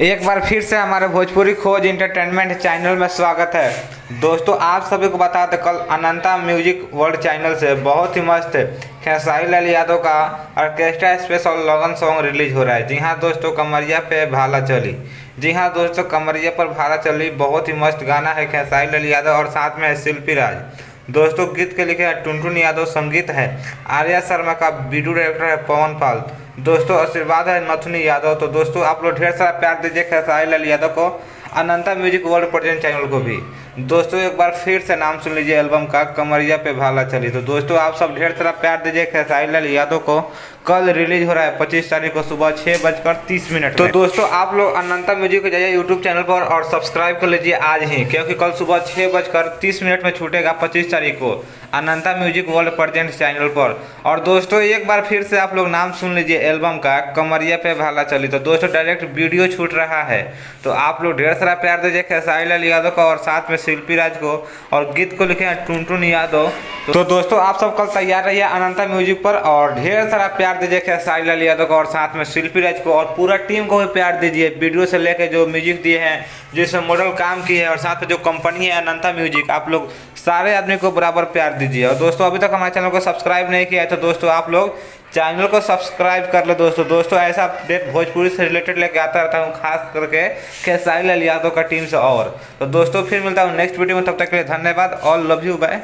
एक बार फिर से हमारे भोजपुरी खोज इंटरटेनमेंट चैनल में स्वागत है। दोस्तों आप सभी को बता दें, कल अनंता म्यूजिक वर्ल्ड चैनल से बहुत ही मस्त खेसारी लाल यादव का ऑर्केस्ट्रा स्पेशल लगन सॉन्ग रिलीज हो रहा है। जी हाँ दोस्तों, कमरिया पे भाला चली। जी हाँ दोस्तों, कमरिया पर भाला चली बहुत ही मस्त गाना है खेसारी लाल यादव और साथ में है शिल्पी राज। दोस्तों गीत के लिखे हैं टुनटुन यादव, संगीत है आर्या शर्मा का, वीडियो डायरेक्टर है पवन पाल। दोस्तों आशीर्वाद है नथुनी यादव। तो दोस्तों आप लोग ढेर सारा प्यार दीजिए खेसारी लाल यादव को, अनंता म्यूजिक वर्ल्ड प्रेजेंट चैनल को भी। दोस्तों एक बार फिर से नाम सुन लीजिए एल्बम का, कमरिया पे भाला चली। तो दोस्तों आप सब ढेर सारा प्यार दीजिए खेसारी लाल यादव को। कल रिलीज हो रहा है 25 तारीख को सुबह 6:30। तो दोस्तों आप लोग अनंता म्यूजिक को जाइए यूट्यूब चैनल पर और सब्सक्राइब कर लीजिए आज ही, क्योंकि कल सुबह 6:30 में छूटेगा 25 तारीख को अनंता म्यूजिक वर्ल्ड प्रेजेंट चैनल पर। और दोस्तों एक बार फिर से आप लोग नाम सुन लीजिए एल्बम का, कमरिया पे भाला चली। तो दोस्तों डायरेक्ट वीडियो छूट रहा है, तो आप लोग ढेर सारा प्यार दीजिए खेसारी लाल यादव को और साथ में शिल्पी राज को, और गीत को लिखे हैं टुनटुन यादव। तो दोस्तों आप सब कल तैयार रहिए अनंता म्यूजिक पर और ढेर सारा प्यार दीजिए खेसारी लाल यादव को और साथ में शिल्पी राज को, और पूरा टीम को भी प्यार दीजिए। वीडियो से लेकर जो म्यूजिक दिए हैं, जिसमें मॉडल काम की है, और साथ में जो कंपनी है अनंता म्यूजिक, आप लोग सारे आदमी को बराबर प्यार दीजिए। और दोस्तों अभी तक हमारे चैनल को सब्सक्राइब नहीं किया है तो दोस्तों आप लोग चैनल को सब्सक्राइब कर लो। दोस्तों ऐसा अपडेट भोजपुरी से रिलेटेड लेके आता रहता हूँ, खास करके खेसारी लाल यादव का टीम से। और तो दोस्तों फिर मिलता हूँ नेक्स्ट वीडियो में, तब तक के लिए धन्यवाद। All love you, bye.